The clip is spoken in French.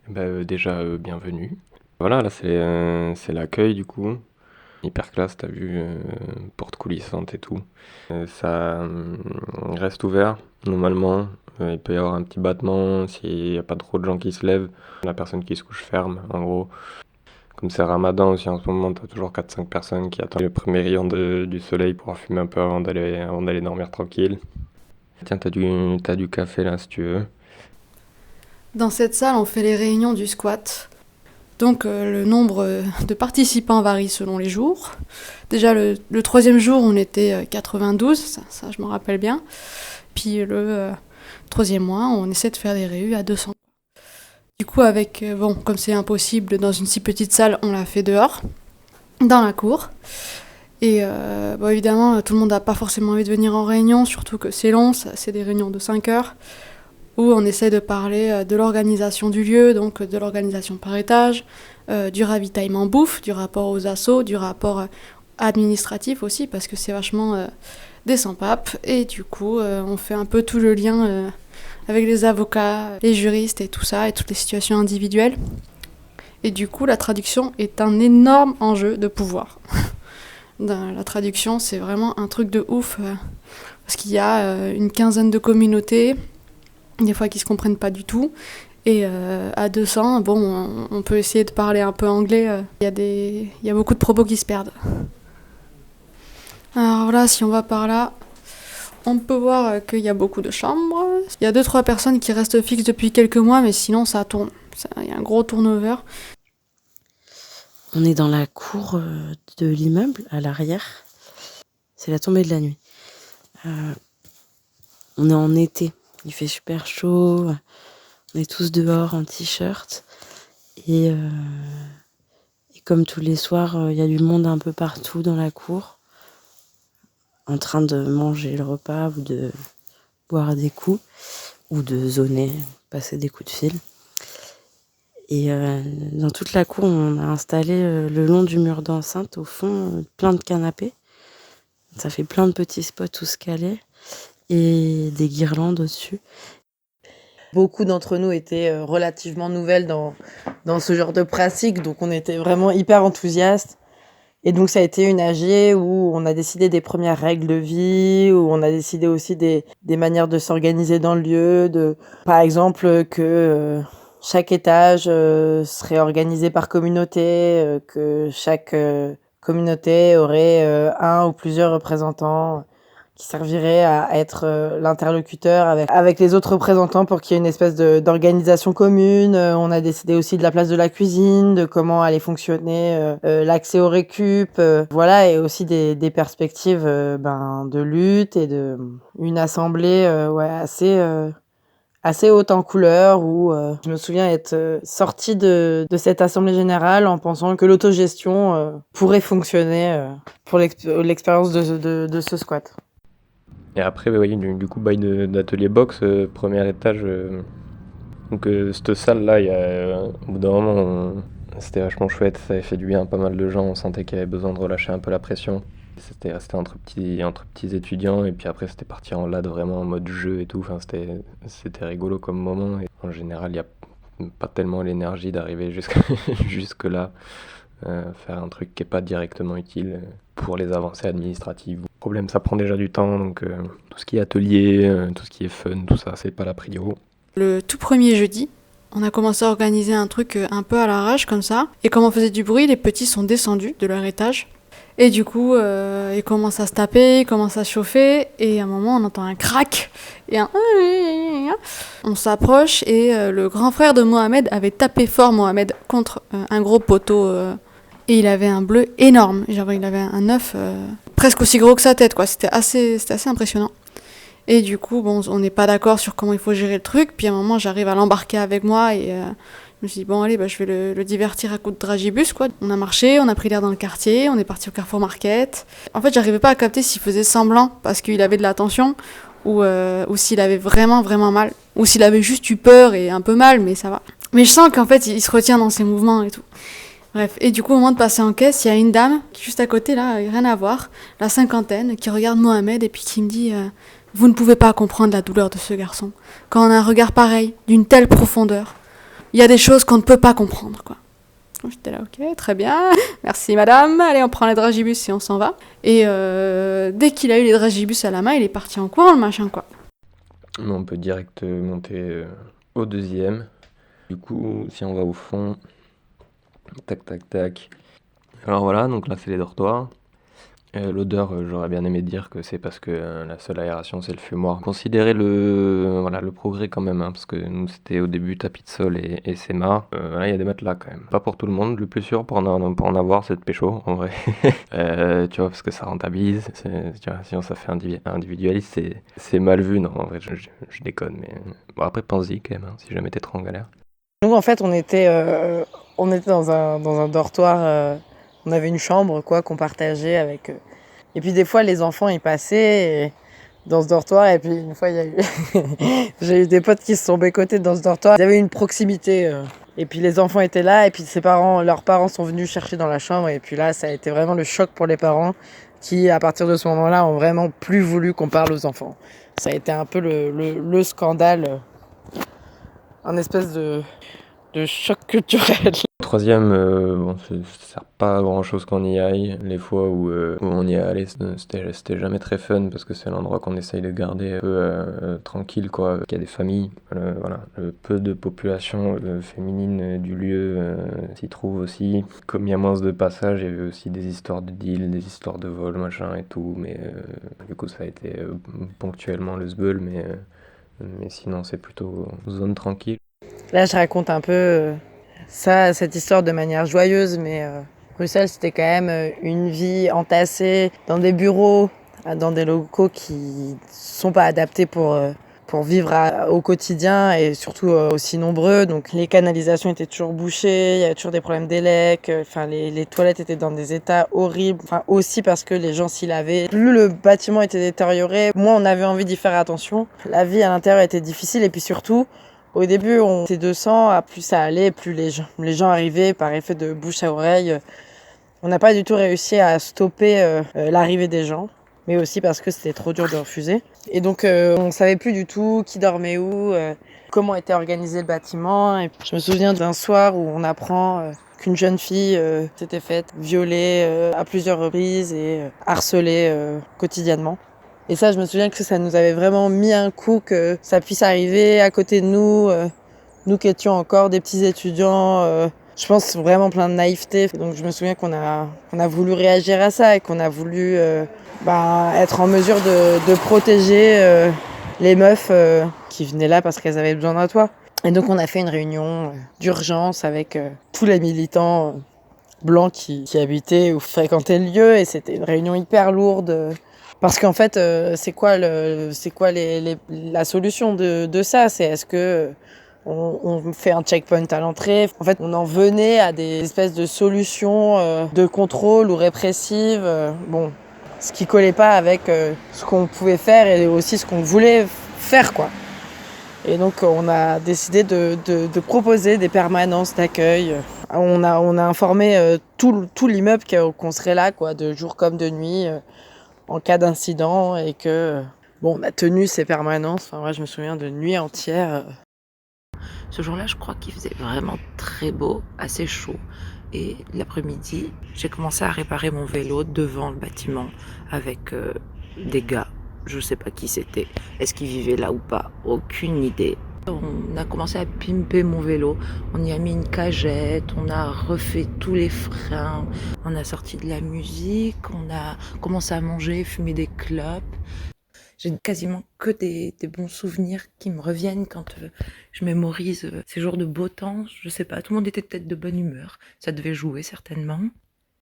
Déjà, bienvenue. Voilà, là, c'est l'accueil, du coup. Hyper classe, t'as vu, porte coulissante et tout. Ça reste ouvert, normalement. Il peut y avoir un petit battement s'il n'y a pas trop de gens qui se lèvent. La personne qui se couche ferme, en gros. Comme c'est Ramadan aussi en ce moment, t'as toujours 4-5 personnes qui attendent le premier rayon du soleil pour fumer un peu avant d'aller dormir tranquille. Tiens, t'as du café là si tu veux. Dans cette salle, on fait les réunions du squat. Donc le nombre de participants varie selon les jours. Déjà le troisième jour, on était 92, ça je me rappelle bien. Puis le troisième mois, on essaie de faire des réus à 200. Du coup, comme c'est impossible dans une si petite salle, on l'a fait dehors, dans la cour. Et évidemment, tout le monde n'a pas forcément envie de venir en réunion, surtout que c'est long, c'est des réunions de 5 heures, où on essaie de parler de l'organisation du lieu, donc de l'organisation par étage, du ravitaillement bouffe, du rapport aux assos, du rapport administratif aussi, parce que c'est vachement des sans-papes. Et du coup, on fait un peu tout le lien avec les avocats, les juristes et tout ça, et toutes les situations individuelles. Et du coup, la traduction est un énorme enjeu de pouvoir. La traduction, c'est vraiment un truc de ouf, parce qu'il y a une quinzaine de communautés, des fois qui se comprennent pas du tout. Et à 200, on peut essayer de parler un peu anglais. Il y a beaucoup de propos qui se perdent. Alors là, si on va par là, on peut voir qu'il y a beaucoup de chambres. Il y a 2-3 personnes qui restent fixes depuis quelques mois, mais sinon ça tourne. Il y a un gros turnover. On est dans la cour de l'immeuble, à l'arrière. C'est la tombée de la nuit. On est en été. Il fait super chaud. On est tous dehors en t-shirt. Et comme tous les soirs, il y a du monde un peu partout dans la cour, en train de manger le repas ou de boire des coups, ou de zoner, passer des coups de fil. Et dans toute la cour, on a installé le long du mur d'enceinte, au fond, plein de canapés. Ça fait plein de petits spots où se caler et des guirlandes au-dessus. Beaucoup d'entre nous étaient relativement nouvelles dans ce genre de pratique, donc on était vraiment hyper enthousiastes. Et donc ça a été une AG où on a décidé des premières règles de vie, où on a décidé aussi des manières de s'organiser dans le lieu, par exemple que chaque étage serait organisé par communauté, que chaque communauté aurait un ou plusieurs représentants qui serviraient à être l'interlocuteur avec les autres représentants pour qu'il y ait une espèce d'organisation commune. On a décidé aussi de la place de la cuisine, de comment allait fonctionner l'accès aux récup, voilà, et aussi des perspectives de lutte et de une assemblée assez haute en couleur où je me souviens être sortie de cette assemblée générale en pensant que l'autogestion pourrait fonctionner pour l'expérience de ce squat. Et après, oui, du coup, bail d'atelier boxe, premier étage. Donc, cette salle-là, au bout d'un moment, c'était vachement chouette, ça avait fait du bien à pas mal de gens, on sentait qu'il y avait besoin de relâcher un peu la pression. C'était resté entre petits étudiants, et puis après, c'était parti en LAD vraiment en mode jeu et tout. Enfin, c'était rigolo comme moment. Et en général, il n'y a pas tellement l'énergie d'arriver jusque-là, faire un truc qui n'est pas directement utile pour les avancées administratives. Le problème, ça prend déjà du temps, donc tout ce qui est atelier, tout ce qui est fun, tout ça, c'est pas la prio. Le tout premier jeudi, on a commencé à organiser un truc un peu à l'arrache comme ça. Et comme on faisait du bruit, les petits sont descendus de leur étage. Et du coup, ils commencent à se taper, ils commencent à chauffer. Et à un moment, on entend un crack et un... On s'approche et le grand frère de Mohamed avait tapé fort Mohamed contre un gros poteau. Et il avait un bleu énorme. Genre, il avait un œuf presque aussi gros que sa tête, quoi. C'était assez impressionnant. Et du coup, on n'est pas d'accord sur comment il faut gérer le truc. Puis à un moment, j'arrive à l'embarquer avec moi et je me suis dit, bon, allez, je vais le divertir à coups de dragibus, quoi. On a marché, on a pris l'air dans le quartier, on est parti au Carrefour Market. En fait, j'arrivais pas à capter s'il faisait semblant parce qu'il avait de la tension ou s'il avait vraiment, vraiment mal. Ou s'il avait juste eu peur et un peu mal, mais ça va. Mais je sens qu'en fait, il se retient dans ses mouvements et tout. Bref, et du coup, au moment de passer en caisse, il y a une dame qui est juste à côté, là, rien à voir, la cinquantaine, qui regarde Mohamed et puis qui me dit... Vous ne pouvez pas comprendre la douleur de ce garçon. Quand on a un regard pareil, d'une telle profondeur, il y a des choses qu'on ne peut pas comprendre, quoi. Donc, j'étais là, ok, très bien, merci madame, allez on prend les dragibus et on s'en va. Et dès qu'il a eu les dragibus à la main, il est parti en courant, le machin, quoi. Mais on peut direct monter au deuxième. Du coup, si on va au fond, tac tac tac. Alors voilà, donc là c'est les dortoirs. L'odeur, j'aurais bien aimé dire que c'est parce que la seule aération c'est le fumoir. Considérez le progrès quand même, hein, parce que nous c'était au début tapis de sol et séma. Là il y a des matelas quand même. Pas pour tout le monde, le plus sûr pour en avoir c'est de pécho en vrai. Tu vois, parce que ça rentabilise. Tu vois, sinon ça fait individualiste, c'est mal vu. Non, en vrai je déconne, mais bon après pense-y quand même, hein, si jamais t'es trop en galère. Nous, en fait, on était dans un dortoir. On avait une chambre, quoi, qu'on partageait avec. Et puis, des fois, les enfants, ils passaient dans ce dortoir. Et puis, une fois, il y a eu. J'ai eu des potes qui se sont bécotés dans ce dortoir. Il y avait une proximité. Et puis, les enfants étaient là. Et puis, leurs parents sont venus chercher dans la chambre. Et puis là, ça a été vraiment le choc pour les parents qui, à partir de ce moment-là, ont vraiment plus voulu qu'on parle aux enfants. Ça a été un peu le scandale. Un espèce de choc culturel. Troisième, bon, ça sert pas à grand chose qu'on y aille. Les fois où on y est allé, c'était jamais très fun parce que c'est l'endroit qu'on essaye de garder un peu tranquille, quoi. Il y a des familles, voilà. Le peu de population féminine du lieu s'y trouve aussi. Comme il y a moins de passages, il y avait aussi des histoires de deal, des histoires de vol, machin et tout. Mais du coup, ça a été ponctuellement le sbeul, mais sinon, c'est plutôt zone tranquille. Là, je raconte un peu cette histoire de manière joyeuse, mais Bruxelles, c'était quand même une vie entassée dans des bureaux, dans des locaux qui sont pas adaptés pour vivre au quotidien et surtout aussi nombreux. Donc les canalisations étaient toujours bouchées, il y avait toujours des problèmes d'élec, les toilettes étaient dans des états horribles, aussi parce que les gens s'y lavaient. Plus le bâtiment était détérioré, moins on avait envie d'y faire attention. La vie à l'intérieur était difficile et puis surtout, au début, on était 200, plus ça allait, plus les gens arrivaient par effet de bouche à oreille. On n'a pas du tout réussi à stopper l'arrivée des gens, mais aussi parce que c'était trop dur de refuser. Et donc, on ne savait plus du tout qui dormait où, comment était organisé le bâtiment. Et je me souviens d'un soir où on apprend qu'une jeune fille s'était faite violer à plusieurs reprises et harcelée quotidiennement. Et ça, je me souviens que ça nous avait vraiment mis un coup que ça puisse arriver à côté de nous, nous qui étions encore des petits étudiants, je pense vraiment plein de naïveté. Donc je me souviens qu'on a voulu réagir à ça et qu'on a voulu être en mesure de protéger les meufs qui venaient là parce qu'elles avaient besoin d'un toit. Et donc on a fait une réunion d'urgence avec tous les militants blancs qui habitaient ou fréquentaient le lieu, et c'était une réunion hyper lourde. Parce qu'en fait, c'est quoi la solution de ça ? C'est est-ce que on fait un checkpoint à l'entrée ? En fait, on en venait à des espèces de solutions de contrôle ou répressives. Ce qui collait pas avec ce qu'on pouvait faire et aussi ce qu'on voulait faire, quoi. Et donc, on a décidé de proposer des permanences d'accueil. On a informé tout l'immeuble qu'on serait là, quoi, de jour comme de nuit. En cas d'incident, et que on a tenu ces permanences. Moi, je me souviens de nuits entières. Ce jour-là, je crois qu'il faisait vraiment très beau, assez chaud. Et l'après-midi, j'ai commencé à réparer mon vélo devant le bâtiment avec des gars. Je sais pas qui c'était. Est-ce qu'ils vivaient là ou pas ? Aucune idée. On a commencé à pimper mon vélo, on y a mis une cagette, on a refait tous les freins, on a sorti de la musique, on a commencé à manger, fumer des clopes. J'ai quasiment que des bons souvenirs qui me reviennent quand je mémorise ces jours de beau temps. Je sais pas, tout le monde était peut-être de bonne humeur, ça devait jouer certainement.